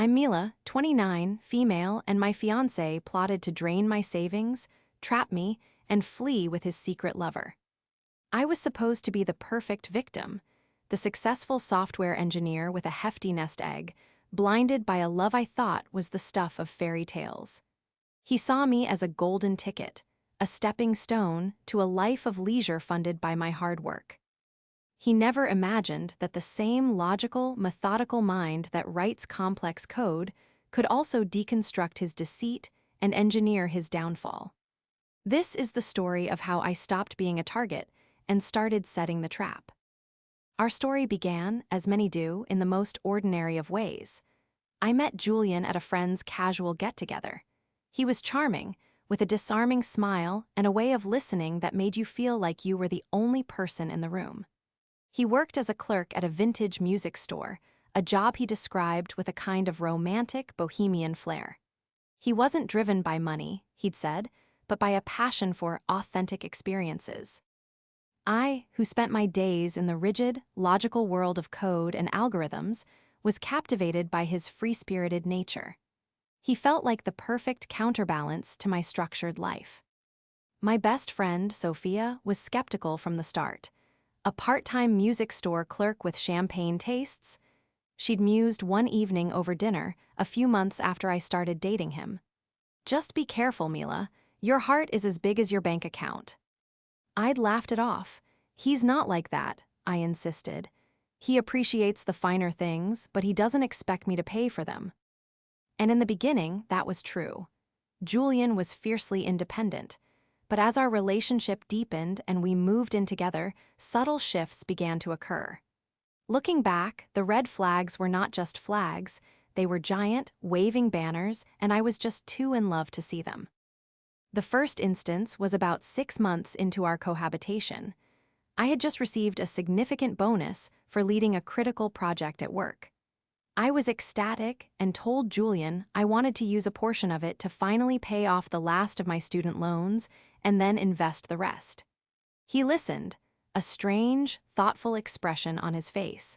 I'm Mila, 29, female, and my fiancé plotted to drain my savings, trap me, and flee with his secret lover. I was supposed to be the perfect victim, the successful software engineer with a hefty nest egg, blinded by a love I thought was the stuff of fairy tales. He saw me as a golden ticket, a stepping stone to a life of leisure funded by my hard work. He never imagined that the same logical, methodical mind that writes complex code could also deconstruct his deceit and engineer his downfall. This is the story of how I stopped being a target and started setting the trap. Our story began, as many do, in the most ordinary of ways. I met Julian at a friend's casual get-together. He was charming, with a disarming smile and a way of listening that made you feel like you were the only person in the room. He worked as a clerk at a vintage music store, a job he described with a kind of romantic, bohemian flair. He wasn't driven by money, he'd said, but by a passion for authentic experiences. I, who spent my days in the rigid, logical world of code and algorithms, was captivated by his free-spirited nature. He felt like the perfect counterbalance to my structured life. My best friend, Sophia, was skeptical from the start. A part-time music store clerk with champagne tastes? She'd mused one evening over dinner, a few months after I started dating him. Just be careful, Mila. Your heart is as big as your bank account. I'd laughed it off. He's not like that, I insisted. He appreciates the finer things, but he doesn't expect me to pay for them. And in the beginning, that was true. Julian was fiercely independent. But as our relationship deepened and we moved in together, subtle shifts began to occur. Looking back, the red flags were not just flags, they were giant, waving banners, and I was just too in love to see them. The first instance was about 6 months into our cohabitation. I had just received a significant bonus for leading a critical project at work. I was ecstatic and told Julian I wanted to use a portion of it to finally pay off the last of my student loans and then invest the rest. He listened, a strange, thoughtful expression on his face.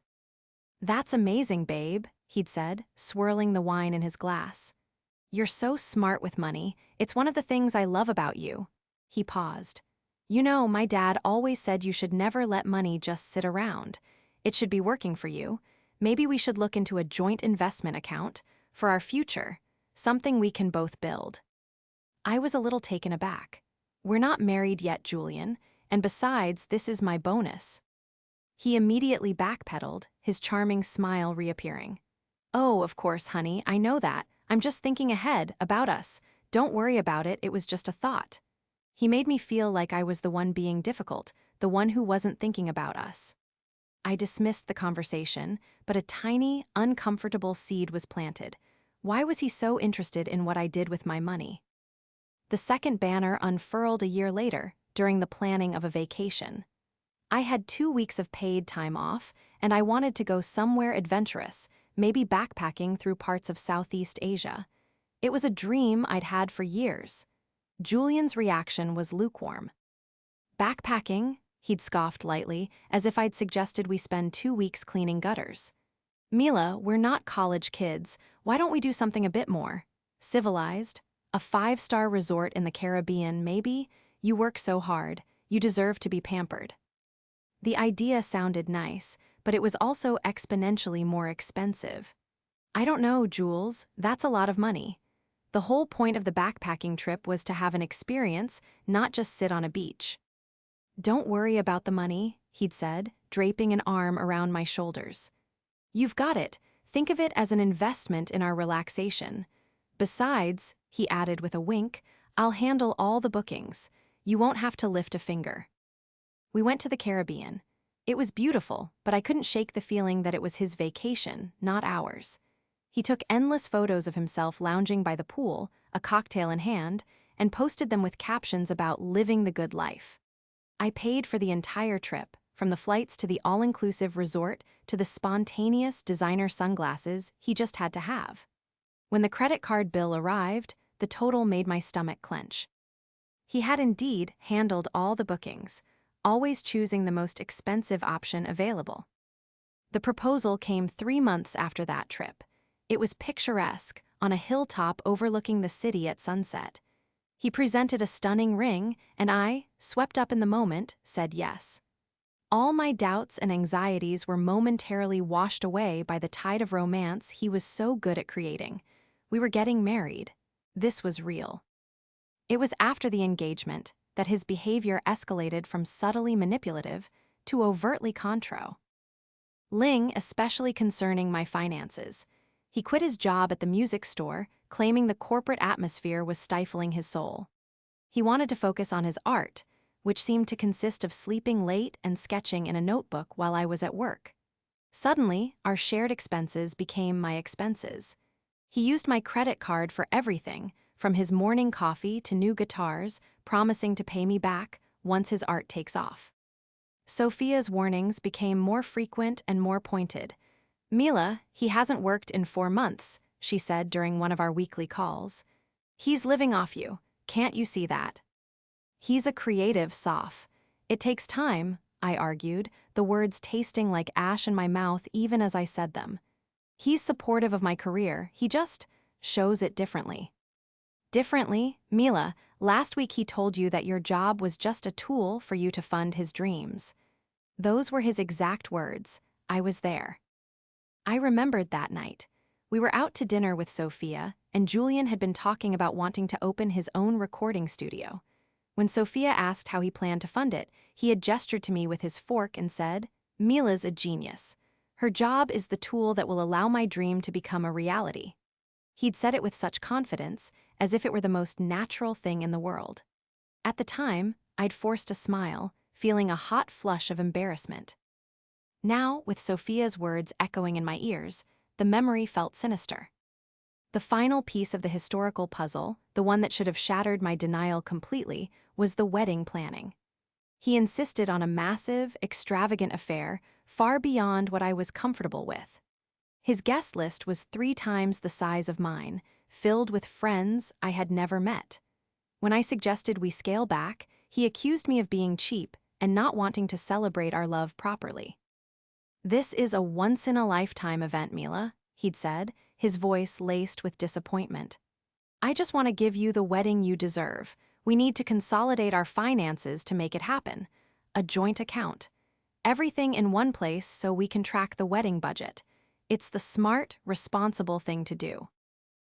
"That's amazing, babe," he'd said, swirling the wine in his glass. "You're so smart with money. It's one of the things I love about you." He paused. "You know, my dad always said you should never let money just sit around. It should be working for you. Maybe we should look into a joint investment account for our future, something we can both build." I was a little taken aback. "We're not married yet, Julian, and besides, this is my bonus." He immediately backpedaled, his charming smile reappearing. "Oh, of course, honey, I know that. I'm just thinking ahead, about us. Don't worry about it, it was just a thought." He made me feel like I was the one being difficult, the one who wasn't thinking about us. I dismissed the conversation, but a tiny, uncomfortable seed was planted. Why was he so interested in what I did with my money? The second banner unfurled a year later, during the planning of a vacation. I had 2 weeks of paid time off, and I wanted to go somewhere adventurous, maybe backpacking through parts of Southeast Asia. It was a dream I'd had for years. Julian's reaction was lukewarm. "Backpacking?" He'd scoffed lightly, as if I'd suggested we spend 2 weeks cleaning gutters. "Mila, we're not college kids. Why don't we do something a bit more civilized? A 5-star resort in the Caribbean, maybe? You work so hard. You deserve to be pampered." The idea sounded nice, but it was also exponentially more expensive. "I don't know, Jules. That's a lot of money. The whole point of the backpacking trip was to have an experience, not just sit on a beach." "Don't worry about the money," he'd said, draping an arm around my shoulders. "You've got it. Think of it as an investment in our relaxation. Besides," he added with a wink, "I'll handle all the bookings. You won't have to lift a finger." We went to the Caribbean. It was beautiful, but I couldn't shake the feeling that it was his vacation, not ours. He took endless photos of himself lounging by the pool, a cocktail in hand, and posted them with captions about living the good life. I paid for the entire trip, from the flights to the all-inclusive resort to the spontaneous designer sunglasses he just had to have. When the credit card bill arrived, the total made my stomach clench. He had indeed handled all the bookings, always choosing the most expensive option available. The proposal came 3 months after that trip. It was picturesque, on a hilltop overlooking the city at sunset. He presented a stunning ring, and I, swept up in the moment, said yes. All my doubts and anxieties were momentarily washed away by the tide of romance he was so good at creating. We were getting married. This was real. It was after the engagement that his behavior escalated from subtly manipulative to overtly contro. Ling, especially concerning my finances. He quit his job at the music store, claiming the corporate atmosphere was stifling his soul. He wanted to focus on his art, which seemed to consist of sleeping late and sketching in a notebook while I was at work. Suddenly, our shared expenses became my expenses. He used my credit card for everything, from his morning coffee to new guitars, promising to pay me back once his art takes off. Sophia's warnings became more frequent and more pointed. "Mila, he hasn't worked in 4 months," she said during one of our weekly calls. "He's living off you. Can't you see that?" "He's a creative soph. It takes time," I argued, the words tasting like ash in my mouth even as I said them. "He's supportive of my career, he just shows it differently." "Differently? Mila, last week he told you that your job was just a tool for you to fund his dreams." Those were his exact words. I was there. I remembered that night. We were out to dinner with Sophia, and Julian had been talking about wanting to open his own recording studio. When Sophia asked how he planned to fund it, he had gestured to me with his fork and said, "Mila's a genius. Her job is the tool that will allow my dream to become a reality." He'd said it with such confidence, as if it were the most natural thing in the world. At the time, I'd forced a smile, feeling a hot flush of embarrassment. Now, with Sophia's words echoing in my ears, the memory felt sinister. The final piece of the historical puzzle, the one that should have shattered my denial completely, was the wedding planning. He insisted on a massive, extravagant affair far beyond what I was comfortable with. His guest list was 3 times the size of mine, filled with friends I had never met. When I suggested we scale back, he accused me of being cheap and not wanting to celebrate our love properly. "This is a once-in-a-lifetime event, Mila," he'd said, his voice laced with disappointment. "I just want to give you the wedding you deserve. We need to consolidate our finances to make it happen. A joint account. Everything in one place so we can track the wedding budget. It's the smart, responsible thing to do."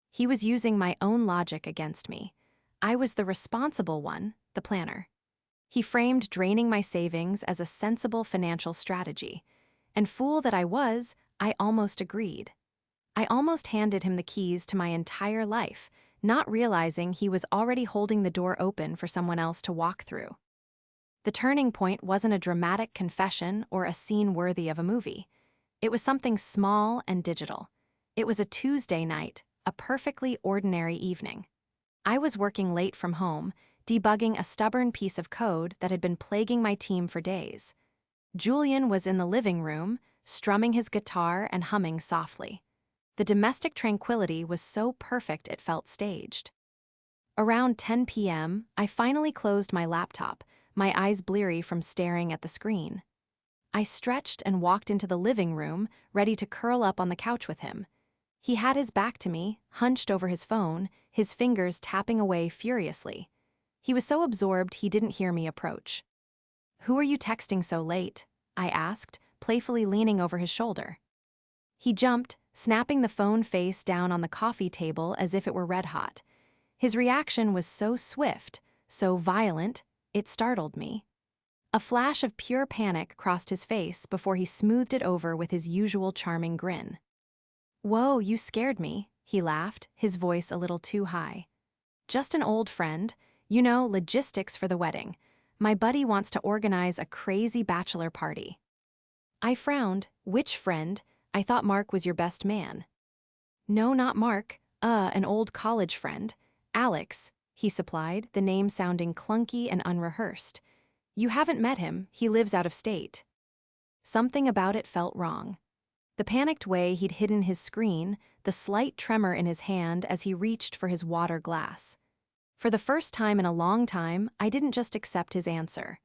He was using my own logic against me. I was the responsible one, the planner. He framed draining my savings as a sensible financial strategy. And fool that I was, I almost agreed. I almost handed him the keys to my entire life, not realizing he was already holding the door open for someone else to walk through. The turning point wasn't a dramatic confession or a scene worthy of a movie. It was something small and digital. It was a Tuesday night, a perfectly ordinary evening. I was working late from home, debugging a stubborn piece of code that had been plaguing my team for days. Julian was in the living room, strumming his guitar and humming softly. The domestic tranquility was so perfect it felt staged. Around 10 p.m., I finally closed my laptop, my eyes bleary from staring at the screen. I stretched and walked into the living room, ready to curl up on the couch with him. He had his back to me, hunched over his phone, his fingers tapping away furiously. He was so absorbed he didn't hear me approach. "Who are you texting so late?" I asked, playfully leaning over his shoulder. He jumped, snapping the phone face down on the coffee table as if it were red hot. His reaction was so swift, so violent, it startled me. A flash of pure panic crossed his face before he smoothed it over with his usual charming grin. "Whoa, you scared me," he laughed, his voice a little too high. "Just an old friend. You know, logistics for the wedding. My buddy wants to organize a crazy bachelor party." I frowned. "Which friend? I thought Mark was your best man." "No, not Mark. An old college friend. Alex," he supplied, the name sounding clunky and unrehearsed. "You haven't met him, he lives out of state." Something about it felt wrong. The panicked way he'd hidden his screen, the slight tremor in his hand as he reached for his water glass. For the first time in a long time, I didn't just accept his answer.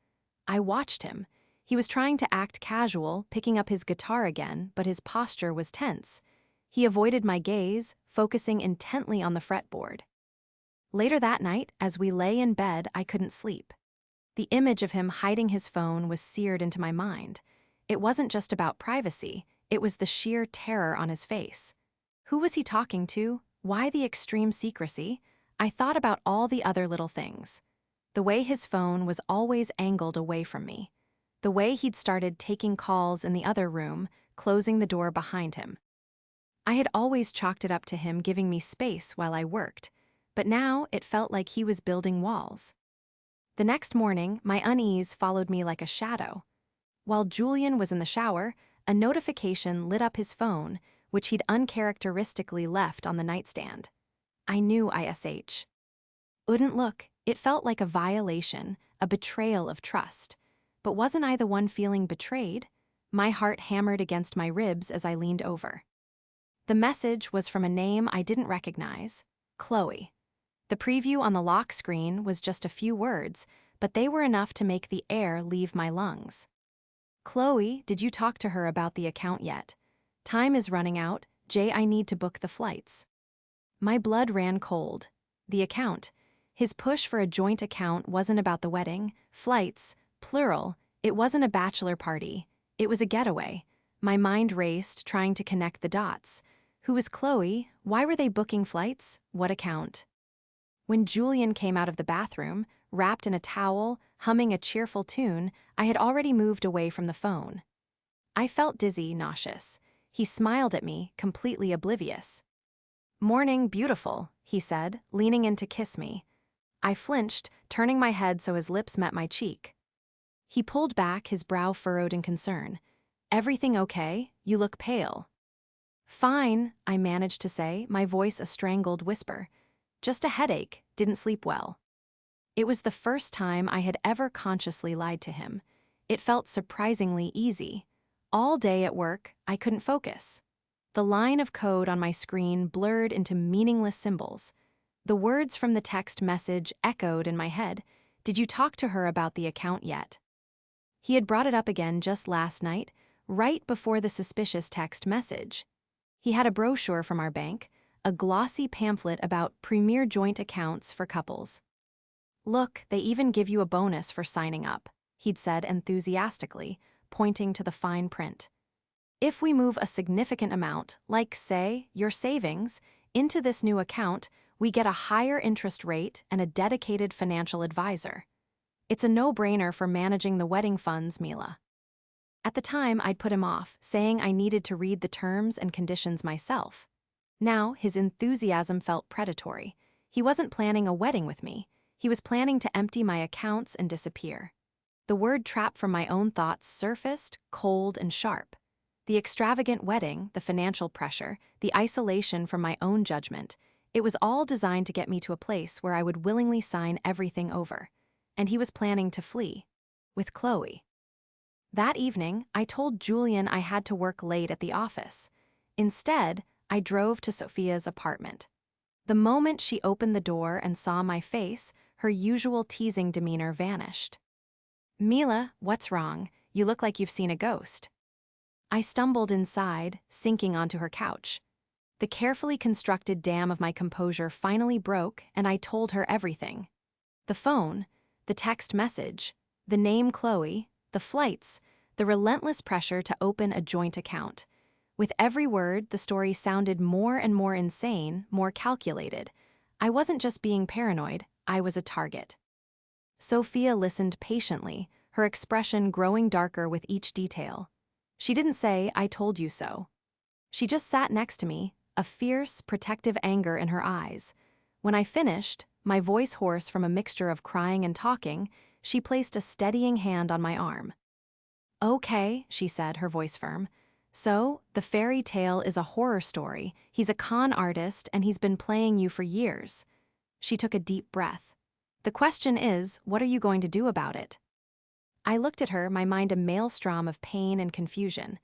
I watched him. He was trying to act casual, picking up his guitar again, but his posture was tense. He avoided my gaze, focusing intently on the fretboard. Later that night, as we lay in bed, I couldn't sleep. The image of him hiding his phone was seared into my mind. It wasn't just about privacy, it was the sheer terror on his face. Who was he talking to? Why the extreme secrecy? I thought about all the other little things. The way his phone was always angled away from me. The way he'd started taking calls in the other room, closing the door behind him. I had always chalked it up to him giving me space while I worked, but now it felt like he was building walls. The next morning, my unease followed me like a shadow. While Julian was in the shower, a notification lit up his phone, which he'd uncharacteristically left on the nightstand. I knew ISH. Wouldn't look, it felt like a violation, a betrayal of trust. But wasn't I the one feeling betrayed? My heart hammered against my ribs as I leaned over. The message was from a name I didn't recognize, Chloe. The preview on the lock screen was just a few words, but they were enough to make the air leave my lungs. Chloe, did you talk to her about the account yet? Time is running out, Jay, I need to book the flights. My blood ran cold. The account. His push for a joint account wasn't about the wedding, flights, plural. It wasn't a bachelor party. It was a getaway. My mind raced, trying to connect the dots. Who was Chloe? Why were they booking flights? What account? When Julian came out of the bathroom, wrapped in a towel, humming a cheerful tune, I had already moved away from the phone. I felt dizzy, nauseous. He smiled at me, completely oblivious. "Morning, beautiful," he said, leaning in to kiss me. I flinched, turning my head so his lips met my cheek. He pulled back, his brow furrowed in concern. "Everything okay? You look pale." "Fine," I managed to say, my voice a strangled whisper. "Just a headache, didn't sleep well." It was the first time I had ever consciously lied to him. It felt surprisingly easy. All day at work, I couldn't focus. The line of code on my screen blurred into meaningless symbols. The words from the text message echoed in my head. Did you talk to her about the account yet? He had brought it up again just last night, right before the suspicious text message. He had a brochure from our bank, a glossy pamphlet about premier joint accounts for couples. "Look, they even give you a bonus for signing up," he'd said enthusiastically, pointing to the fine print. "If we move a significant amount, like, say, your savings, into this new account, we get a higher interest rate and a dedicated financial advisor. It's a no-brainer for managing the wedding funds, Mila." At the time, I'd put him off, saying I needed to read the terms and conditions myself. Now, his enthusiasm felt predatory. He wasn't planning a wedding with me. He was planning to empty my accounts and disappear. The word trap from my own thoughts surfaced, cold and sharp. The extravagant wedding, the financial pressure, the isolation from my own judgment, it was all designed to get me to a place where I would willingly sign everything over. And he was planning to flee. With Chloe. That evening, I told Julian I had to work late at the office. Instead, I drove to Sophia's apartment. The moment she opened the door and saw my face, her usual teasing demeanor vanished. "Mila, what's wrong? You look like you've seen a ghost." I stumbled inside, sinking onto her couch. The carefully constructed dam of my composure finally broke, and I told her everything. The phone, the text message, the name Chloe, the flights, the relentless pressure to open a joint account. With every word, the story sounded more and more insane, more calculated. I wasn't just being paranoid, I was a target. Sophia listened patiently, her expression growing darker with each detail. She didn't say, "I told you so." She just sat next to me, a fierce, protective anger in her eyes. When I finished, my voice hoarse from a mixture of crying and talking, she placed a steadying hand on my arm. "Okay," she said, her voice firm. "So, the fairy tale is a horror story. He's a con artist and he's been playing you for years." She took a deep breath. "The question is, what are you going to do about it?" I looked at her, my mind a maelstrom of pain and confusion.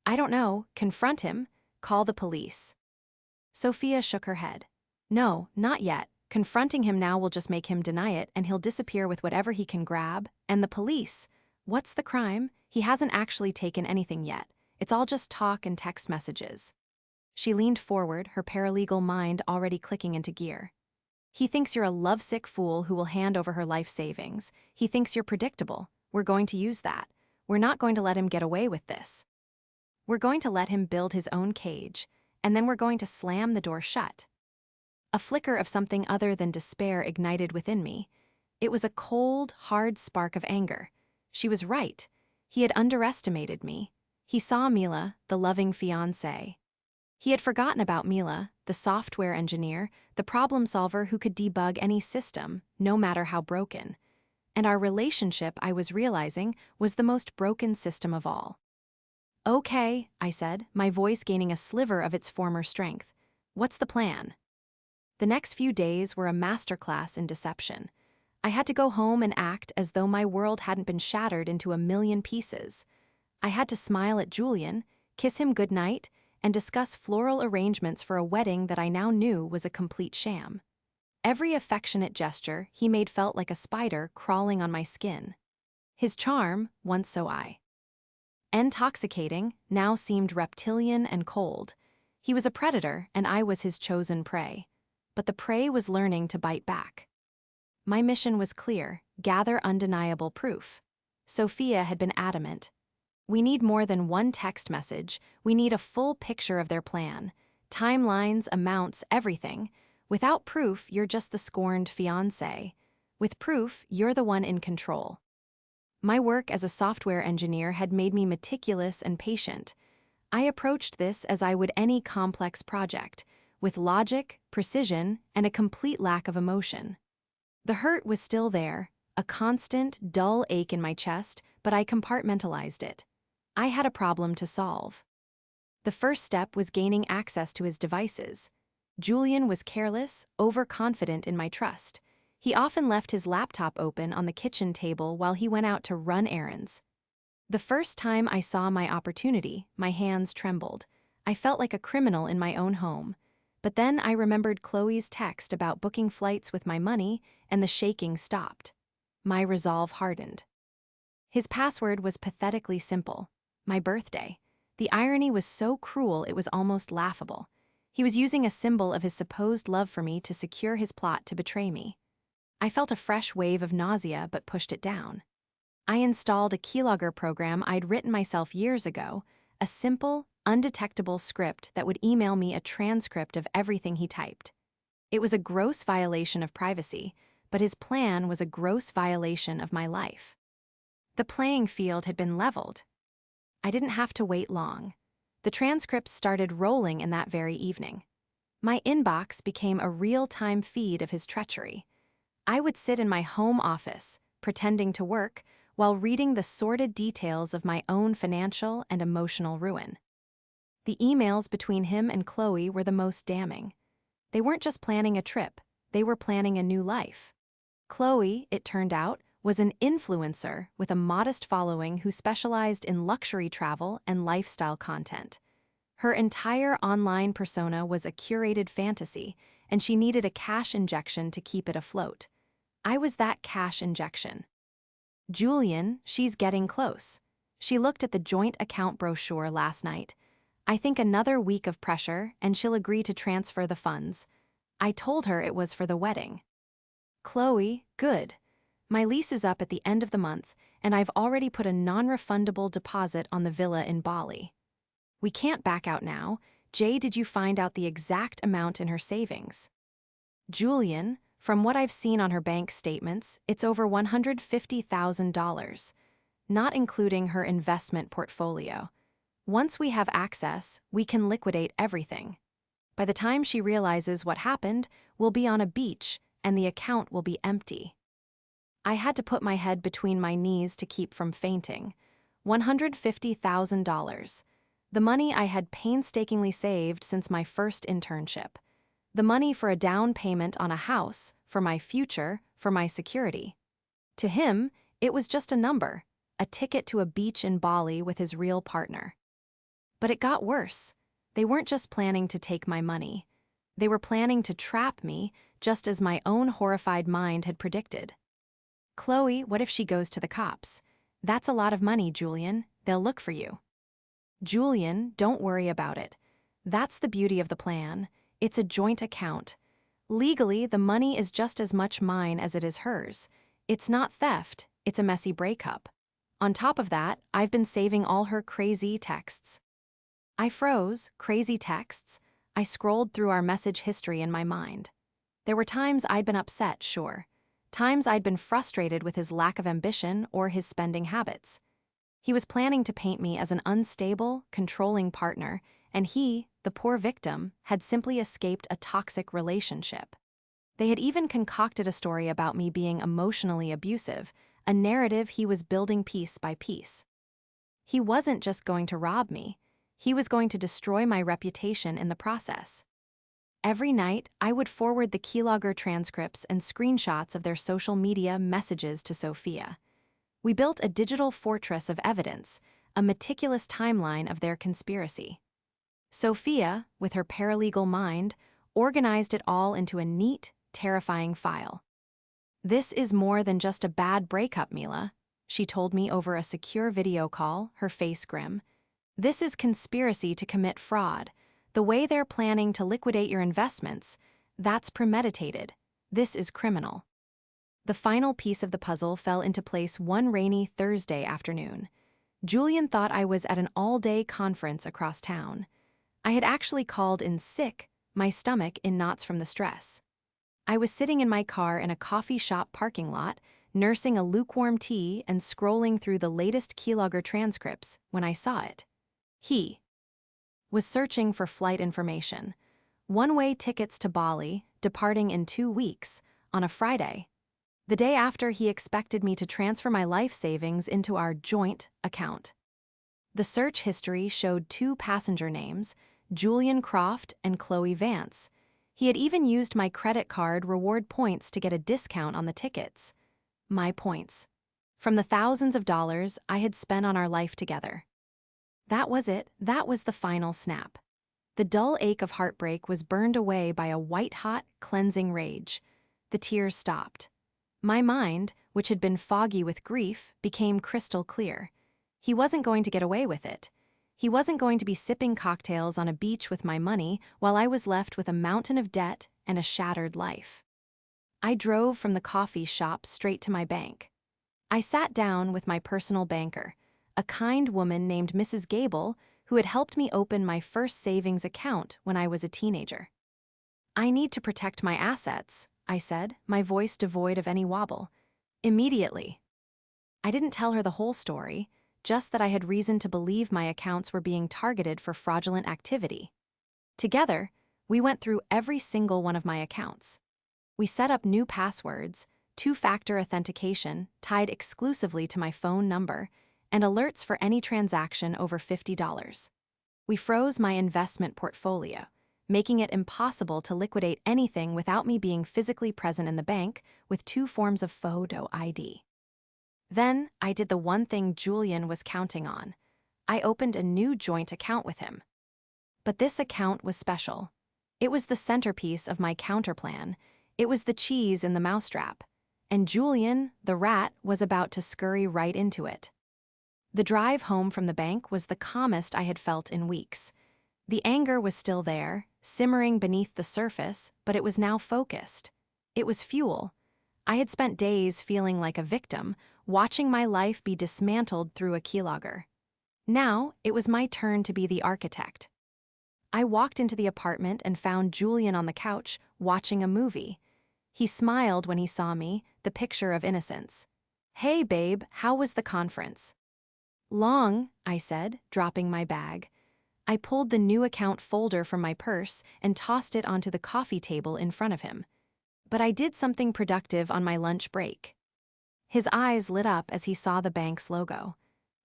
"I don't know. Confront him. Call the police." Sophia shook her head. "No, not yet. Confronting him now will just make him deny it, and he'll disappear with whatever he can grab. And the police. What's the crime? He hasn't actually taken anything yet. It's all just talk and text messages." She leaned forward, her paralegal mind already clicking into gear. He thinks you're a lovesick fool who will hand over her life savings. He thinks you're predictable. We're going to use that. We're not going to let him get away with this. We're going to let him build his own cage, and then we're going to slam the door shut. A flicker of something other than despair ignited within me. It was a cold, hard spark of anger. She was right. He had underestimated me. He saw Mila, the loving fiancé. He had forgotten about Mila, the software engineer, the problem solver who could debug any system, no matter how broken. And our relationship, I was realizing, was the most broken system of all. Okay, I said, my voice gaining a sliver of its former strength. What's the plan? The next few days were a masterclass in deception. I had to go home and act as though my world hadn't been shattered into a million pieces. I had to smile at Julian, kiss him goodnight, and discuss floral arrangements for a wedding that I now knew was a complete sham. Every affectionate gesture he made felt like a spider crawling on my skin. His charm, once so intoxicating, now seemed reptilian and cold. He was a predator, and I was his chosen prey. But the prey was learning to bite back. My mission was clear: gather undeniable proof. Sophia had been adamant. We need more than one text message. We need a full picture of their plan. Timelines, amounts, everything. Without proof, you're just the scorned fiancé. With proof, you're the one in control. My work as a software engineer had made me meticulous and patient. I approached this as I would any complex project, with logic, precision, and a complete lack of emotion. The hurt was still there, a constant, dull ache in my chest, but I compartmentalized it. I had a problem to solve. The first step was gaining access to his devices. Julian was careless, overconfident in my trust. He often left his laptop open on the kitchen table while he went out to run errands. The first time I saw my opportunity, my hands trembled. I felt like a criminal in my own home. But then I remembered Chloe's text about booking flights with my money, and the shaking stopped. My resolve hardened. His password was pathetically simple: my birthday. The irony was so cruel it was almost laughable. He was using a symbol of his supposed love for me to secure his plot to betray me. I felt a fresh wave of nausea but pushed it down. I installed a keylogger program I'd written myself years ago, a simple, undetectable script that would email me a transcript of everything he typed. It was a gross violation of privacy, but his plan was a gross violation of my life. The playing field had been leveled. I didn't have to wait long. The transcripts started rolling in that very evening. My inbox became a real-time feed of his treachery. I would sit in my home office, pretending to work, while reading the sordid details of my own financial and emotional ruin. The emails between him and Chloe were the most damning. They weren't just planning a trip, they were planning a new life. Chloe, it turned out, was an influencer with a modest following who specialized in luxury travel and lifestyle content. Her entire online persona was a curated fantasy, and she needed a cash injection to keep it afloat. I was that cash injection. Julian, she's getting close. She looked at the joint account brochure last night. I think another week of pressure, and she'll agree to transfer the funds. I told her it was for the wedding. Chloe, good. My lease is up at the end of the month, and I've already put a non-refundable deposit on the villa in Bali. We can't back out now. Jay, did you find out the exact amount in her savings? Julian, from what I've seen on her bank statements, it's over $150,000, not including her investment portfolio. Once we have access, we can liquidate everything. By the time she realizes what happened, we'll be on a beach, and the account will be empty. I had to put my head between my knees to keep from fainting. $150,000. The money I had painstakingly saved since my first internship. The money for a down payment on a house, for my future, for my security. To him, it was just a number, a ticket to a beach in Bali with his real partner. But it got worse. They weren't just planning to take my money. They were planning to trap me, just as my own horrified mind had predicted. Chloe, what if she goes to the cops? That's a lot of money, Julian. They'll look for you. Julian, don't worry about it. That's the beauty of the plan. It's a joint account. Legally, the money is just as much mine as it is hers. It's not theft, it's a messy breakup. On top of that, I've been saving all her crazy texts. I froze. Crazy texts? I scrolled through our message history in my mind. There were times I'd been upset, sure. Times I'd been frustrated with his lack of ambition or his spending habits. He was planning to paint me as an unstable, controlling partner, and he, the poor victim, had simply escaped a toxic relationship. They had even concocted a story about me being emotionally abusive, a narrative he was building piece by piece. He wasn't just going to rob me. He was going to destroy my reputation in the process. Every night, I would forward the keylogger transcripts and screenshots of their social media messages to Sophia. We built a digital fortress of evidence, a meticulous timeline of their conspiracy. Sophia, with her paralegal mind, organized it all into a neat, terrifying file. "This is more than just a bad breakup, Mila," she told me over a secure video call, her face grim. "This is conspiracy to commit fraud. The way they're planning to liquidate your investments, that's premeditated. This is criminal." The final piece of the puzzle fell into place one rainy Thursday afternoon. Julian thought I was at an all-day conference across town. I had actually called in sick, my stomach in knots from the stress. I was sitting in my car in a coffee shop parking lot, nursing a lukewarm tea and scrolling through the latest keylogger transcripts when I saw it. He was searching for flight information. One-way tickets to Bali, departing in 2 weeks, on a Friday. The day after he expected me to transfer my life savings into our joint account. The search history showed 2 passenger names, Julian Croft and Chloe Vance. He had even used my credit card reward points to get a discount on the tickets. My points. From the thousands of dollars I had spent on our life together. That was it. That was the final snap. The dull ache of heartbreak was burned away by a white-hot, cleansing rage. The tears stopped. My mind, which had been foggy with grief, became crystal clear. He wasn't going to get away with it. He wasn't going to be sipping cocktails on a beach with my money while I was left with a mountain of debt and a shattered life. I drove from the coffee shop straight to my bank. I sat down with my personal banker, a kind woman named Mrs. Gable, who had helped me open my first savings account when I was a teenager. "I need to protect my assets," I said, my voice devoid of any wobble. "Immediately." I didn't tell her the whole story, just that I had reason to believe my accounts were being targeted for fraudulent activity. Together, we went through every single one of my accounts. We set up new passwords, 2-factor authentication tied exclusively to my phone number, and alerts for any transaction over $50. We froze my investment portfolio, making it impossible to liquidate anything without me being physically present in the bank with 2 forms of photo ID. Then, I did the one thing Julian was counting on. I opened a new joint account with him. But this account was special. It was the centerpiece of my counterplan. It was the cheese in the mousetrap. And Julian, the rat, was about to scurry right into it. The drive home from the bank was the calmest I had felt in weeks. The anger was still there, simmering beneath the surface, but it was now focused. It was fuel. I had spent days feeling like a victim, watching my life be dismantled through a keylogger. Now, it was my turn to be the architect. I walked into the apartment and found Julian on the couch, watching a movie. He smiled when he saw me, the picture of innocence. "Hey, babe, how was the conference?" "Long," I said, dropping my bag. I pulled the new account folder from my purse and tossed it onto the coffee table in front of him. But I did something productive on my lunch break. His eyes lit up as he saw the bank's logo.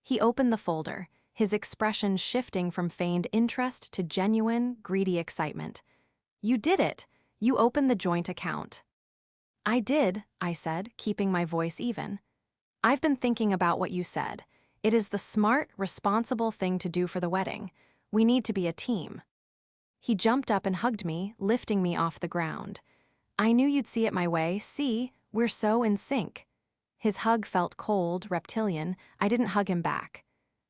He opened the folder, his expression shifting from feigned interest to genuine, greedy excitement. "You did it! You opened the joint account." "I did," I said, keeping my voice even. "I've been thinking about what you said. It is the smart, responsible thing to do for the wedding. We need to be a team." He jumped up and hugged me, lifting me off the ground. "I knew you'd see it my way. See, we're so in sync." His hug felt cold, reptilian. I didn't hug him back.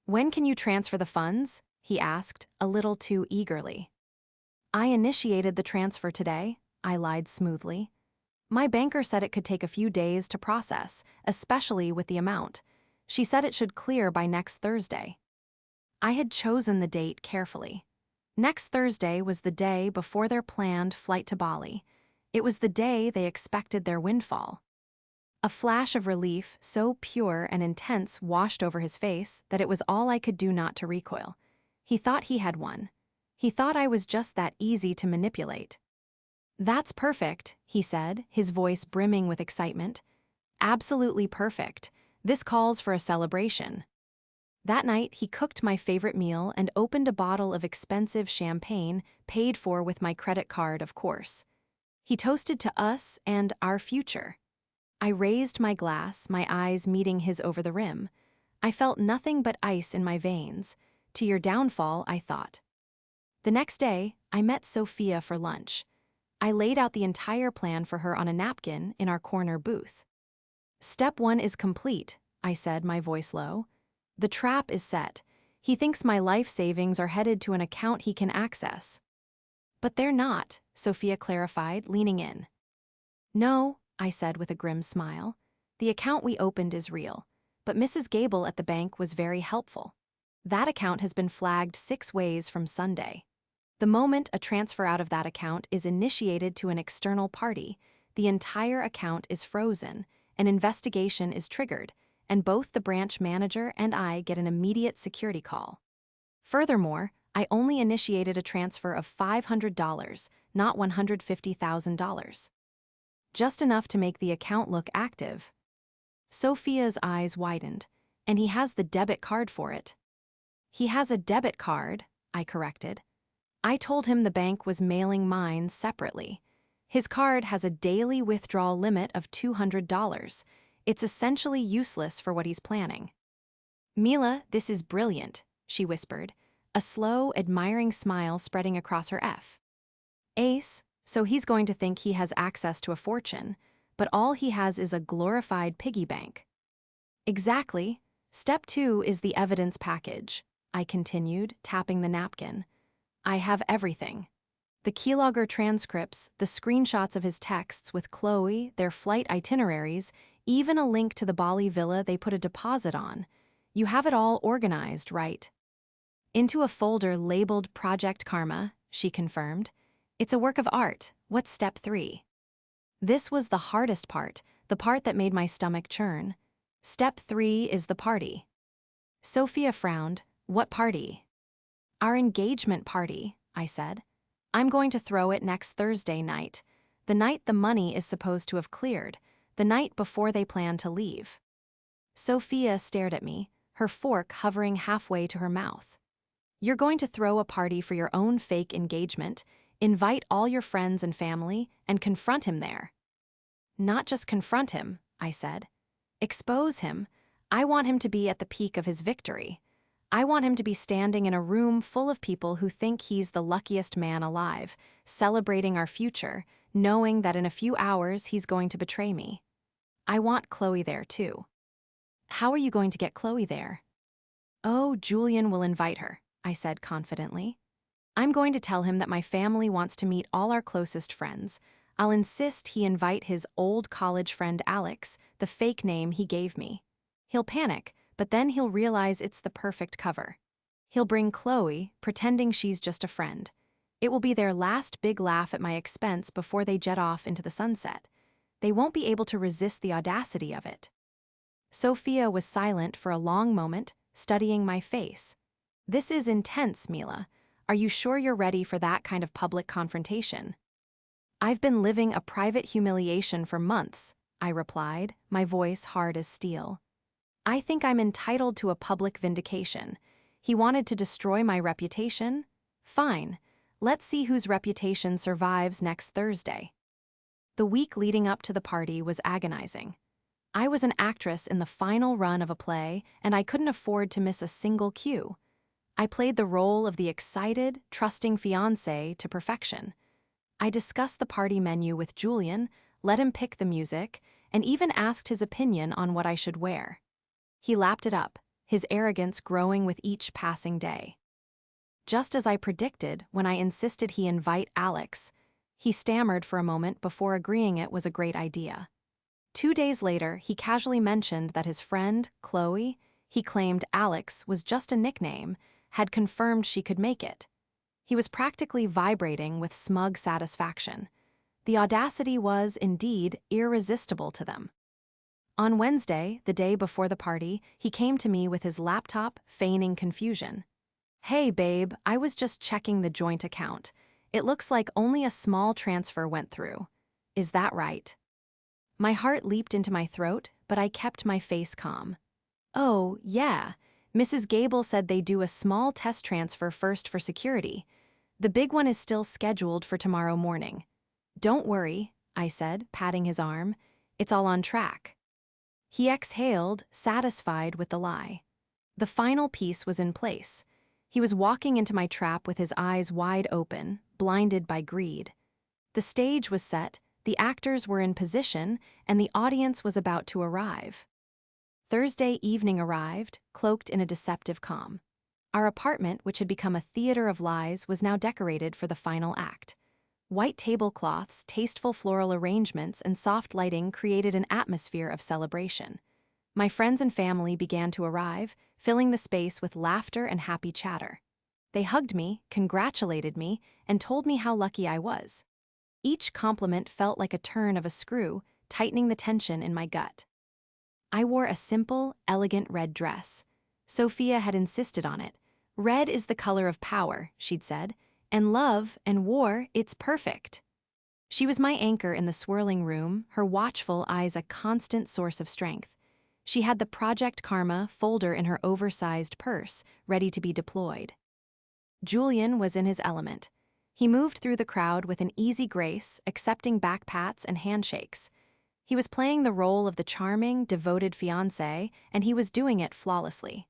"When can you transfer the funds?" he asked, a little too eagerly. I initiated the transfer today, I lied smoothly. My banker said it could take a few days to process, especially with the amount. She said it should clear by next Thursday. I had chosen the date carefully. Next Thursday was the day before their planned flight to Bali. It was the day they expected their windfall. A flash of relief, so pure and intense, washed over his face that it was all I could do not to recoil. He thought he had won. He thought I was just that easy to manipulate. "That's perfect," he said, his voice brimming with excitement. "Absolutely perfect. This calls for a celebration." That night, he cooked my favorite meal and opened a bottle of expensive champagne, paid for with my credit card, of course. He toasted to us and our future. I raised my glass, my eyes meeting his over the rim. I felt nothing but ice in my veins. To your downfall, I thought. The next day, I met Sophia for lunch. I laid out the entire plan for her on a napkin in our corner booth. "Step 1 is complete," I said, my voice low. "The trap is set. He thinks my life savings are headed to an account he can access." "But they're not," Sophia clarified, leaning in. "No," I said with a grim smile. "The account we opened is real, but Mrs. Gable at the bank was very helpful. That account has been flagged 6 ways from Sunday. The moment a transfer out of that account is initiated to an external party, the entire account is frozen, an investigation is triggered, and both the branch manager and I get an immediate security call. Furthermore, I only initiated a transfer of $500, not $150,000. Just enough to make the account look active." Sophia's eyes widened. "And he has the debit card for it." "He has a debit card," I corrected. "I told him the bank was mailing mine separately. His card has a daily withdrawal limit of $200. It's essentially useless for what he's planning." "Mila, this is brilliant," she whispered, a slow, admiring smile spreading across her face. "So he's going to think he has access to a fortune, but all he has is a glorified piggy bank." "Exactly. Step 2 is the evidence package," I continued, tapping the napkin. "I have everything. The keylogger transcripts, the screenshots of his texts with Chloe, their flight itineraries, even a link to the Bali villa they put a deposit on. You have it all organized, right?" "Into a folder labeled Project Karma," she confirmed. "It's a work of art. What's step 3? This was the hardest part, the part that made my stomach churn. "Step 3 is the party." Sophia frowned. "What party?" "Our engagement party," I said. "I'm going to throw it next Thursday night, the night the money is supposed to have cleared, the night before they plan to leave." Sophia stared at me, her fork hovering halfway to her mouth. "You're going to throw a party for your own fake engagement, invite all your friends and family, and confront him there." "Not just confront him," I said. "Expose him. I want him to be at the peak of his victory. I want him to be standing in a room full of people who think he's the luckiest man alive, celebrating our future, knowing that in a few hours he's going to betray me. I want Chloe there too." "How are you going to get Chloe there?" "Oh, Julian will invite her," I said confidently. "I'm going to tell him that my family wants to meet all our closest friends. I'll insist he invite his old college friend Alex, the fake name he gave me. He'll panic, but then he'll realize it's the perfect cover. He'll bring Chloe, pretending she's just a friend. It will be their last big laugh at my expense before they jet off into the sunset. They won't be able to resist the audacity of it." Sophia was silent for a long moment, studying my face. "This is intense, Mila. Are you sure you're ready for that kind of public confrontation?" "I've been living a private humiliation for months," I replied, my voice hard as steel. "I think I'm entitled to a public vindication. He wanted to destroy my reputation? Fine. Let's see whose reputation survives next Thursday." The week leading up to the party was agonizing. I was an actress in the final run of a play, and I couldn't afford to miss a single cue. I played the role of the excited, trusting fiancé to perfection. I discussed the party menu with Julian, let him pick the music, and even asked his opinion on what I should wear. He lapped it up, his arrogance growing with each passing day. just as I predicted when I insisted he invite Alex. He stammered for a moment before agreeing it was a great idea. 2 days later, he casually mentioned that his friend, Chloe, he claimed Alex was just a nickname, had confirmed she could make it. He was practically vibrating with smug satisfaction. The audacity was, indeed, irresistible to them. On Wednesday, the day before the party, he came to me with his laptop, feigning confusion. "Hey, babe, I was just checking the joint account. It looks like only a small transfer went through. Is that right?" My heart leaped into my throat, but I kept my face calm. "Oh, yeah. Mrs. Gable said they do a small test transfer first for security. The big one is still scheduled for tomorrow morning. Don't worry," I said, patting his arm. "It's all on track." He exhaled, satisfied with the lie. The final piece was in place. He was walking into my trap with his eyes wide open, blinded by greed. The stage was set, the actors were in position, and the audience was about to arrive. Thursday evening arrived, cloaked in a deceptive calm. Our apartment, which had become a theater of lies, was now decorated for the final act. White tablecloths, tasteful floral arrangements, and soft lighting created an atmosphere of celebration. My friends and family began to arrive, filling the space with laughter and happy chatter. They hugged me, congratulated me, and told me how lucky I was. Each compliment felt like a turn of a screw, tightening the tension in my gut. I wore a simple, elegant red dress. Sophia had insisted on it. "Red is the color of power," she'd said, "and love and war, it's perfect." She was my anchor in the swirling room, her watchful eyes a constant source of strength. She had the Project Karma folder in her oversized purse, ready to be deployed. Julian was in his element. He moved through the crowd with an easy grace, accepting back pats and handshakes. He was playing the role of the charming, devoted fiancé, and he was doing it flawlessly.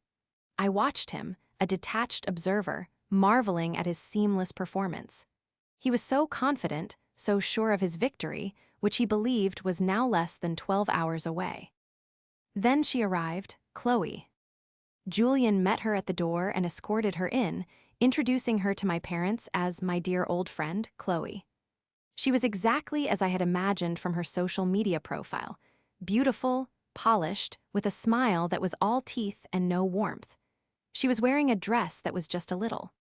I watched him, a detached observer, marveling at his seamless performance. He was so confident, so sure of his victory, which he believed was now less than 12 hours away. Then she arrived, Chloe. Julian met her at the door and escorted her in, introducing her to my parents as my dear old friend, Chloe. She was exactly as I had imagined from her social media profile, beautiful, polished, with a smile that was all teeth and no warmth. She was wearing a dress that was just a little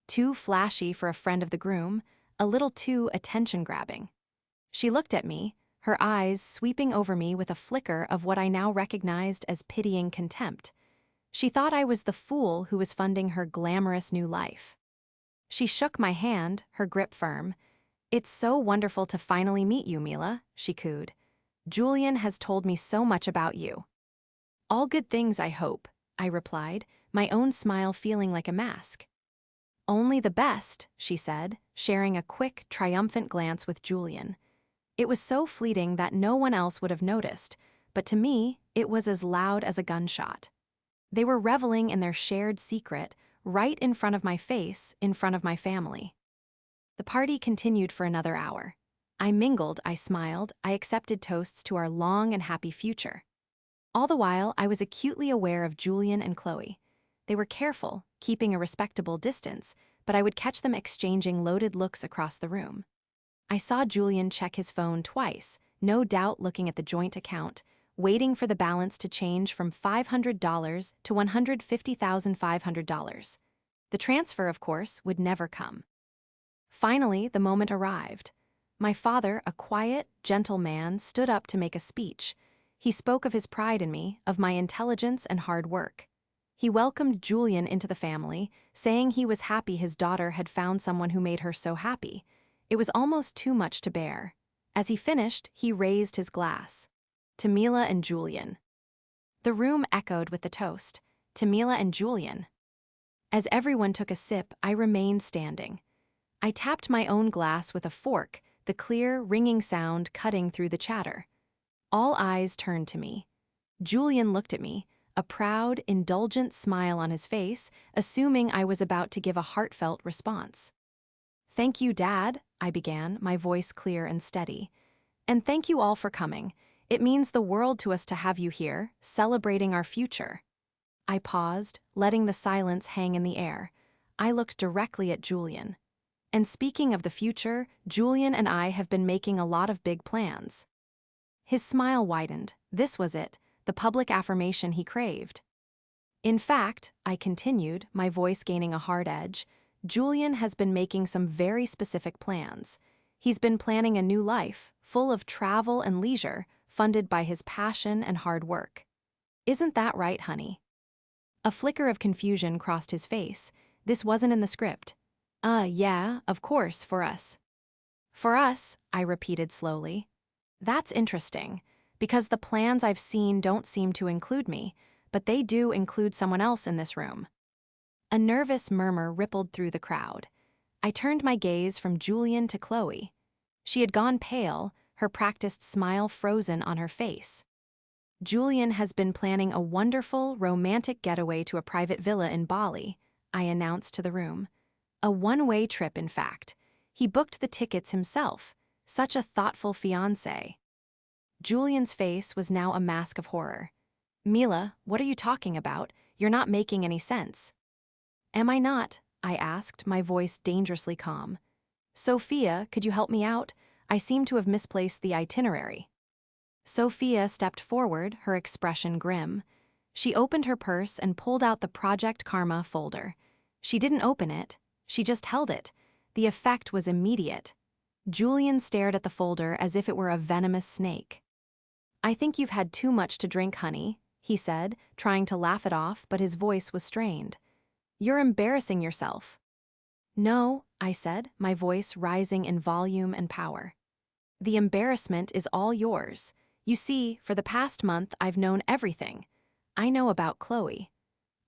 too flashy for a friend of the groom, a little too attention-grabbing. She looked at me, her eyes sweeping over me with a flicker of what I now recognized as pitying contempt. She thought I was the fool who was funding her glamorous new life. She shook my hand, her grip firm. "It's so wonderful to finally meet you, Mila," she cooed. "Julian has told me so much about you." "All good things, I hope," I replied, my own smile feeling like a mask. "Only the best," she said, sharing a quick, triumphant glance with Julian. It was so fleeting that no one else would have noticed, but to me, it was as loud as a gunshot. They were reveling in their shared secret, right in front of my face, in front of my family. The party continued for another hour. I mingled, I smiled, I accepted toasts to our long and happy future. All the while, I was acutely aware of Julian and Chloe. They were careful, keeping a respectable distance, but I would catch them exchanging loaded looks across the room. I saw Julian check his phone twice, no doubt looking at the joint account, waiting for the balance to change from $500 to $150,500. The transfer, of course, would never come. Finally, the moment arrived. My father, a quiet, gentle man, stood up to make a speech. He spoke of his pride in me, of my intelligence and hard work. He welcomed Julian into the family, saying he was happy his daughter had found someone who made her so happy. It was almost too much to bear. As he finished, he raised his glass. "To Mila and Julian." The room echoed with the toast. "To Mila and Julian." As everyone took a sip, I remained standing. I tapped my own glass with a fork, the clear, ringing sound cutting through the chatter. All eyes turned to me. Julian looked at me, a proud, indulgent smile on his face, assuming I was about to give a heartfelt response. "Thank you, Dad," I began, my voice clear and steady. "And thank you all for coming. It means the world to us to have you here, celebrating our future." I paused, letting the silence hang in the air. I looked directly at Julian. And speaking of the future, Julian and I have been making a lot of big plans. His smile widened. This was it, the public affirmation he craved. In fact, I continued, my voice gaining a hard edge, Julian has been making some very specific plans. He's been planning a new life, full of travel and leisure, funded by his passion and hard work. Isn't that right, honey? A flicker of confusion crossed his face. This wasn't in the script. Yeah, of course, for us. For us, I repeated slowly. That's interesting, because the plans I've seen don't seem to include me, but they do include someone else in this room. A nervous murmur rippled through the crowd. I turned my gaze from Julian to Chloe. She had gone pale, her practiced smile frozen on her face. Julian has been planning a wonderful, romantic getaway to a private villa in Bali, I announced to the room. A one-way trip, in fact. He booked the tickets himself. Such a thoughtful fiancé. Julian's face was now a mask of horror. Mila, what are you talking about? You're not making any sense. Am I not? I asked, my voice dangerously calm. Sophia, could you help me out? I seem to have misplaced the itinerary. Sophia stepped forward, her expression grim. She opened her purse and pulled out the Project Karma folder. She didn't open it, she just held it. The effect was immediate. Julian stared at the folder as if it were a venomous snake. I think you've had too much to drink, honey, he said, trying to laugh it off, but his voice was strained. You're embarrassing yourself. No, I said, my voice rising in volume and power. The embarrassment is all yours. You see, for the past month, I've known everything. I know about Chloe.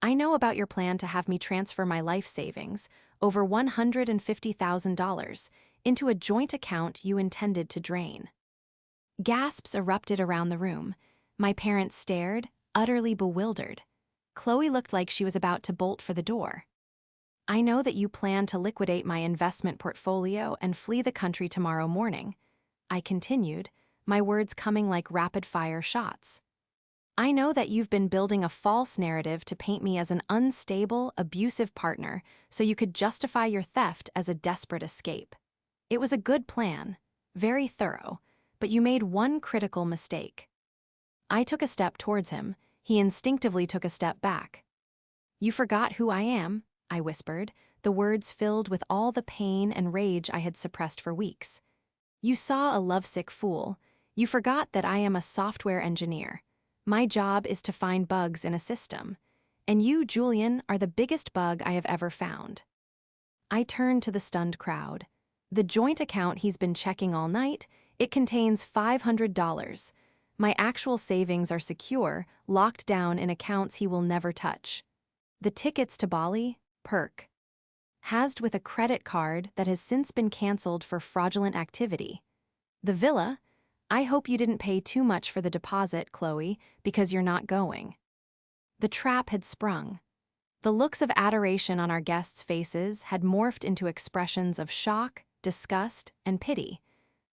I know about your plan to have me transfer my life savings, over $150,000, into a joint account you intended to drain. Gasps erupted around the room. My parents stared, utterly bewildered. Chloe looked like she was about to bolt for the door. I know that you plan to liquidate my investment portfolio and flee the country tomorrow morning. I continued, my words coming like rapid-fire shots. I know that you've been building a false narrative to paint me as an unstable, abusive partner so you could justify your theft as a desperate escape. It was a good plan, very thorough, but you made one critical mistake. I took a step towards him. He instinctively took a step back. You forgot who I am, I whispered, the words filled with all the pain and rage I had suppressed for weeks. You saw a lovesick fool. You forgot that I am a software engineer. My job is to find bugs in a system. And you, Julian, are the biggest bug I have ever found. I turned to the stunned crowd. The joint account he's been checking all night, it contains $500. My actual savings are secure, locked down in accounts he will never touch. The tickets to Bali, perk. Hazed with a credit card that has since been canceled for fraudulent activity. The villa, I hope you didn't pay too much for the deposit, Chloe, because you're not going. The trap had sprung. The looks of adoration on our guests' faces had morphed into expressions of shock, disgust, and pity.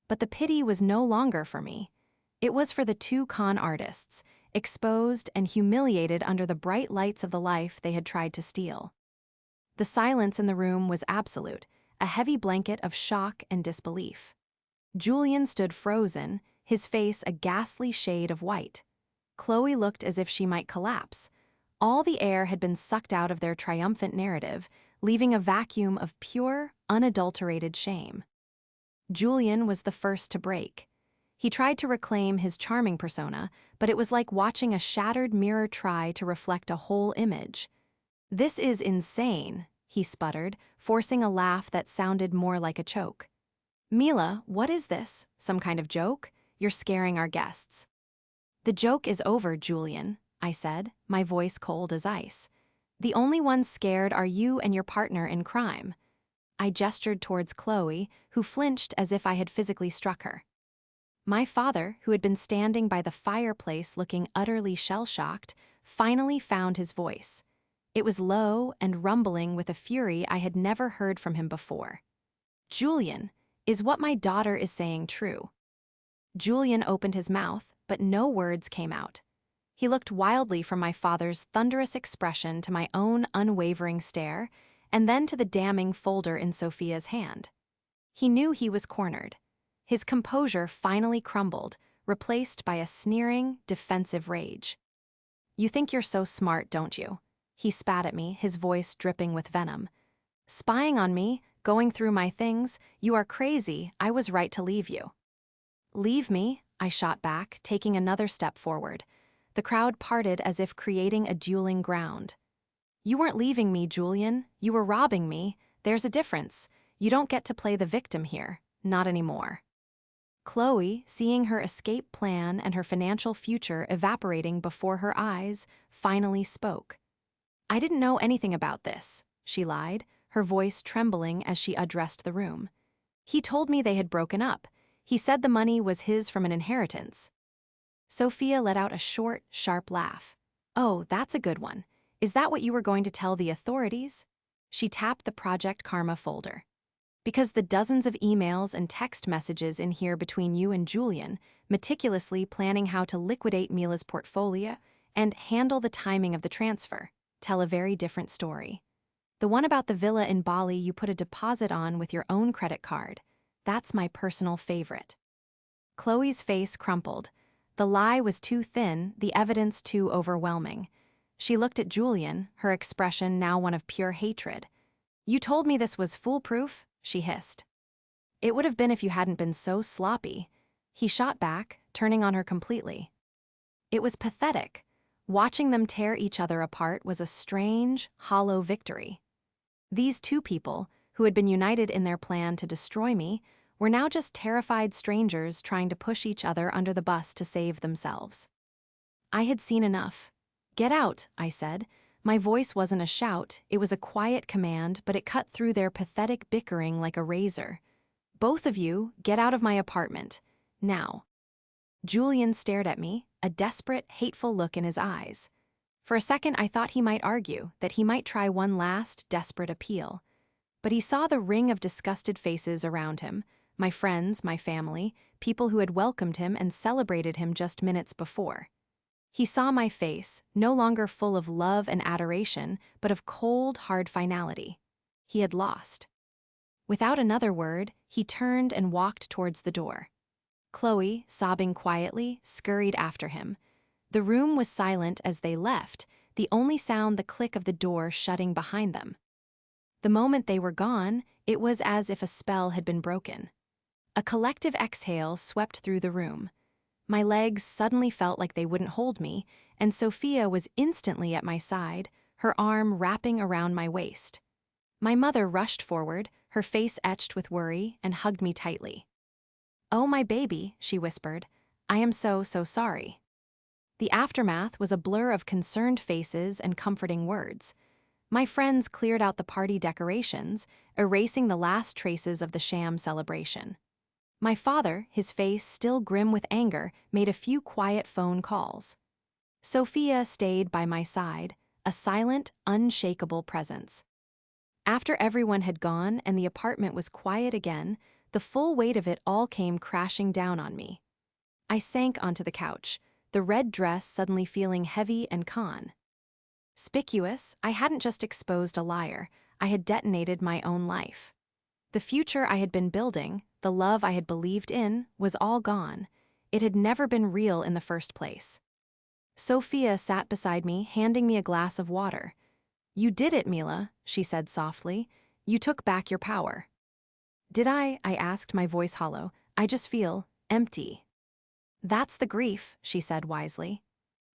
But the pity was no longer for me. It was for the two con artists, exposed and humiliated under the bright lights of the life they had tried to steal. The silence in the room was absolute, a heavy blanket of shock and disbelief. Julian stood frozen, his face a ghastly shade of white. Chloe looked as if she might collapse. All the air had been sucked out of their triumphant narrative, leaving a vacuum of pure, unadulterated shame. Julian was the first to break. He tried to reclaim his charming persona, but it was like watching a shattered mirror try to reflect a whole image. This is insane, he sputtered, forcing a laugh that sounded more like a choke. Mila, what is this? Some kind of joke? You're scaring our guests. The joke is over, Julian, I said, my voice cold as ice. The only ones scared are you and your partner in crime. I gestured towards Chloe, who flinched as if I had physically struck her. My father, who had been standing by the fireplace looking utterly shell-shocked, finally found his voice. It was low and rumbling with a fury I had never heard from him before. Julian, is what my daughter is saying true? Julian opened his mouth, but no words came out. He looked wildly from my father's thunderous expression to my own unwavering stare, and then to the damning folder in Sophia's hand. He knew he was cornered. His composure finally crumbled, replaced by a sneering, defensive rage. "You think you're so smart, don't you?" He spat at me, his voice dripping with venom. "Spying on me, going through my things, you are crazy, I was right to leave you." "Leave me?" I shot back, taking another step forward. The crowd parted as if creating a dueling ground. "You weren't leaving me, Julian. You were robbing me. There's a difference. You don't get to play the victim here. Not anymore." Chloe, seeing her escape plan and her financial future evaporating before her eyes, finally spoke. "I didn't know anything about this," she lied, her voice trembling as she addressed the room. "He told me they had broken up. He said the money was his from an inheritance." Sophia let out a short, sharp laugh. "Oh, that's a good one. Is that what you were going to tell the authorities?" She tapped the Project Karma folder. "Because the dozens of emails and text messages in here between you and Julian, meticulously planning how to liquidate Mila's portfolio and handle the timing of the transfer, tell a very different story. The one about the villa in Bali you put a deposit on with your own credit card, that's my personal favorite." Chloe's face crumpled. The lie was too thin, the evidence too overwhelming. She looked at Julian, her expression now one of pure hatred. "You told me this was foolproof?" she hissed. "It would have been if you hadn't been so sloppy." He shot back, turning on her completely. It was pathetic. Watching them tear each other apart was a strange, hollow victory. These two people, who had been united in their plan to destroy me, were now just terrified strangers trying to push each other under the bus to save themselves. I had seen enough. "Get out," I said. My voice wasn't a shout, it was a quiet command, but it cut through their pathetic bickering like a razor. "Both of you, get out of my apartment. Now." Julian stared at me, a desperate, hateful look in his eyes. For a second I thought he might argue, that he might try one last, desperate appeal. But he saw the ring of disgusted faces around him, my friends, my family, people who had welcomed him and celebrated him just minutes before. He saw my face, no longer full of love and adoration, but of cold, hard finality. He had lost. Without another word, he turned and walked towards the door. Chloe, sobbing quietly, scurried after him. The room was silent as they left, the only sound the click of the door shutting behind them. The moment they were gone, it was as if a spell had been broken. A collective exhale swept through the room. My legs suddenly felt like they wouldn't hold me, and Sophia was instantly at my side, her arm wrapping around my waist. My mother rushed forward, her face etched with worry, and hugged me tightly. "Oh, my baby," she whispered. "I am so sorry." The aftermath was a blur of concerned faces and comforting words. My friends cleared out the party decorations, erasing the last traces of the sham celebration. My father, his face still grim with anger, made a few quiet phone calls. Sophia stayed by my side, a silent, unshakable presence. After everyone had gone and the apartment was quiet again, the full weight of it all came crashing down on me. I sank onto the couch, the red dress suddenly feeling heavy and conspicuous. I hadn't just exposed a liar, I had detonated my own life. The future I had been building, the love I had believed in, was all gone. It had never been real in the first place. Sophia sat beside me, handing me a glass of water. "You did it, Mila," she said softly. "You took back your power." "Did I?" I asked, my voice hollow. "I just feel empty." "That's the grief," she said wisely.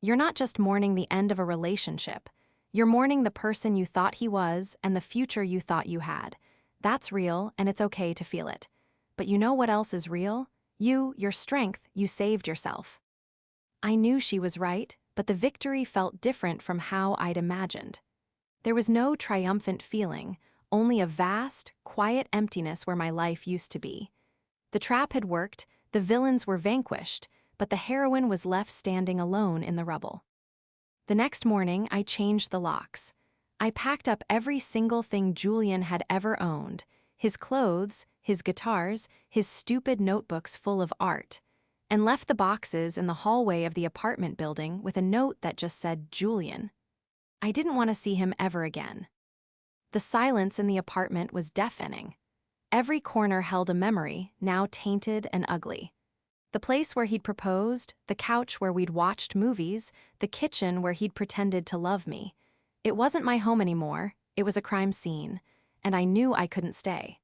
"You're not just mourning the end of a relationship. You're mourning the person you thought he was and the future you thought you had. That's real, and it's okay to feel it. But you know what else is real? Your strength, you saved yourself." I knew she was right, but the victory felt different from how I'd imagined. There was no triumphant feeling, only a vast, quiet emptiness where my life used to be. The trap had worked, the villains were vanquished, but the heroine was left standing alone in the rubble. The next morning, I changed the locks. I packed up every single thing Julian had ever owned, his clothes, his guitars, his stupid notebooks full of art, and left the boxes in the hallway of the apartment building with a note that just said Julian. I didn't want to see him ever again. The silence in the apartment was deafening. Every corner held a memory, now tainted and ugly. The place where he'd proposed, the couch where we'd watched movies, the kitchen where he'd pretended to love me. It wasn't my home anymore, it was a crime scene, and I knew I couldn't stay.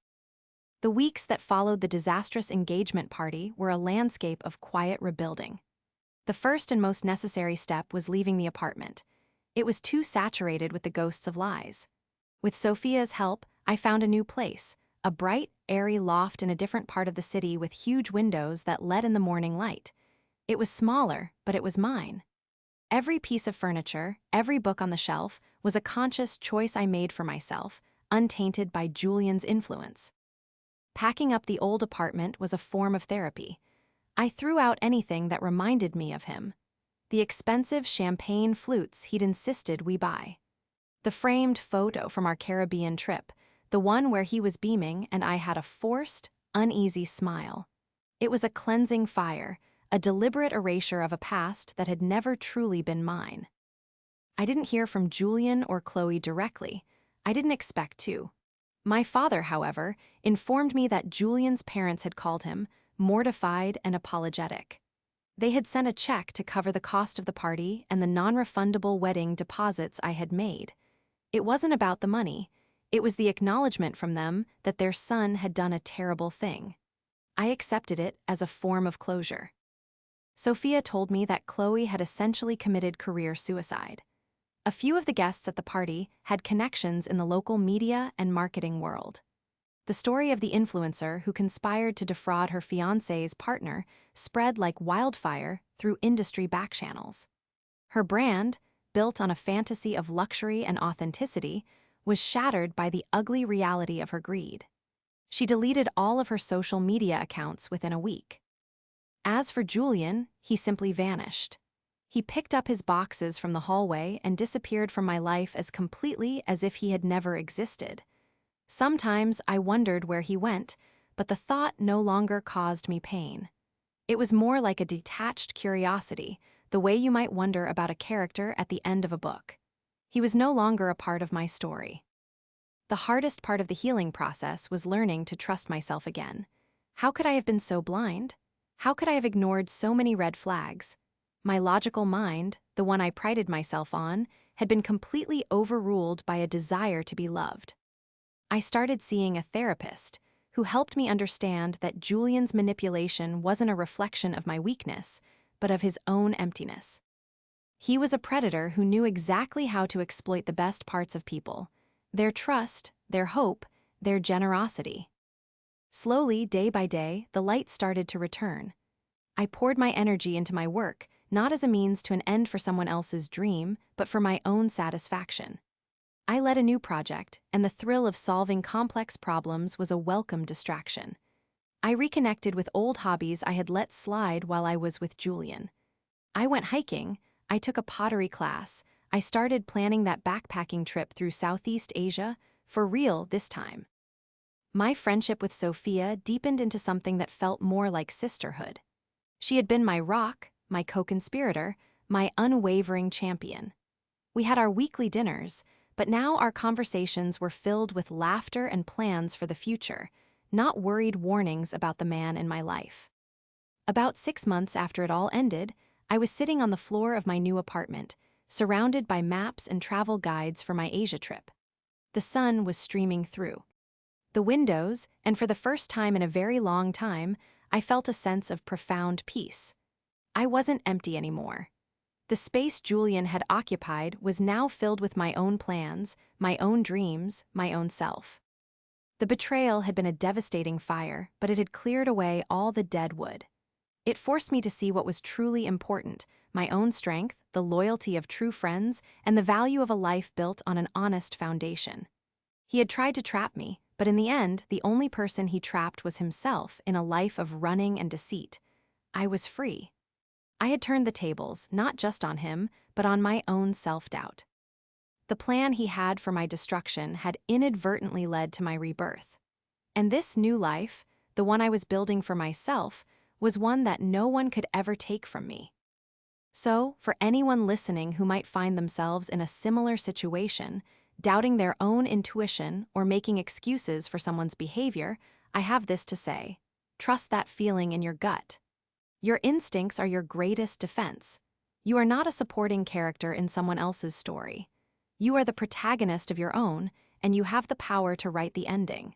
The weeks that followed the disastrous engagement party were a landscape of quiet rebuilding. The first and most necessary step was leaving the apartment. It was too saturated with the ghosts of lies. With Sophia's help, I found a new place, a bright, airy loft in a different part of the city with huge windows that let in the morning light. It was smaller, but it was mine. Every piece of furniture, every book on the shelf, was a conscious choice I made for myself, untainted by Julian's influence. Packing up the old apartment was a form of therapy. I threw out anything that reminded me of him. The expensive champagne flutes he'd insisted we buy. The framed photo from our Caribbean trip, the one where he was beaming and I had a forced, uneasy smile. It was a cleansing fire, a deliberate erasure of a past that had never truly been mine. I didn't hear from Julian or Chloe directly. I didn't expect to. My father, however, informed me that Julian's parents had called him, mortified and apologetic. They had sent a check to cover the cost of the party and the non-refundable wedding deposits I had made. It wasn't about the money. It was the acknowledgement from them that their son had done a terrible thing. I accepted it as a form of closure. Sophia told me that Chloe had essentially committed career suicide. A few of the guests at the party had connections in the local media and marketing world. The story of the influencer who conspired to defraud her fiancé's partner spread like wildfire through industry backchannels. Her brand, built on a fantasy of luxury and authenticity, was shattered by the ugly reality of her greed. She deleted all of her social media accounts within a week. As for Julian, he simply vanished. He picked up his boxes from the hallway and disappeared from my life as completely as if he had never existed. Sometimes I wondered where he went, but the thought no longer caused me pain. It was more like a detached curiosity, the way you might wonder about a character at the end of a book. He was no longer a part of my story. The hardest part of the healing process was learning to trust myself again. How could I have been so blind? How could I have ignored so many red flags? My logical mind, the one I prided myself on, had been completely overruled by a desire to be loved. I started seeing a therapist who helped me understand that Julian's manipulation wasn't a reflection of my weakness, but of his own emptiness. He was a predator who knew exactly how to exploit the best parts of people, their trust, their hope, their generosity. Slowly, day by day, the light started to return. I poured my energy into my work, not as a means to an end for someone else's dream, but for my own satisfaction. I led a new project, and the thrill of solving complex problems was a welcome distraction. I reconnected with old hobbies I had let slide while I was with Julian. I went hiking, I took a pottery class, I started planning that backpacking trip through Southeast Asia, for real this time. My friendship with Sophia deepened into something that felt more like sisterhood. She had been my rock, my co-conspirator, my unwavering champion. We had our weekly dinners, but now our conversations were filled with laughter and plans for the future, not worried warnings about the man in my life. About 6 months after it all ended, I was sitting on the floor of my new apartment, surrounded by maps and travel guides for my Asia trip. The sun was streaming through the windows, and for the first time in a very long time, I felt a sense of profound peace. I wasn't empty anymore. The space Julian had occupied was now filled with my own plans, my own dreams, my own self. The betrayal had been a devastating fire, but it had cleared away all the dead wood. It forced me to see what was truly important, my own strength, the loyalty of true friends, and the value of a life built on an honest foundation. He had tried to trap me, but in the end, the only person he trapped was himself in a life of running and deceit. I was free. I had turned the tables, not just on him, but on my own self-doubt. The plan he had for my destruction had inadvertently led to my rebirth. And this new life, the one I was building for myself, was one that no one could ever take from me. So, for anyone listening who might find themselves in a similar situation, doubting their own intuition or making excuses for someone's behavior, I have this to say: trust that feeling in your gut. Your instincts are your greatest defense. You are not a supporting character in someone else's story. You are the protagonist of your own, and you have the power to write the ending.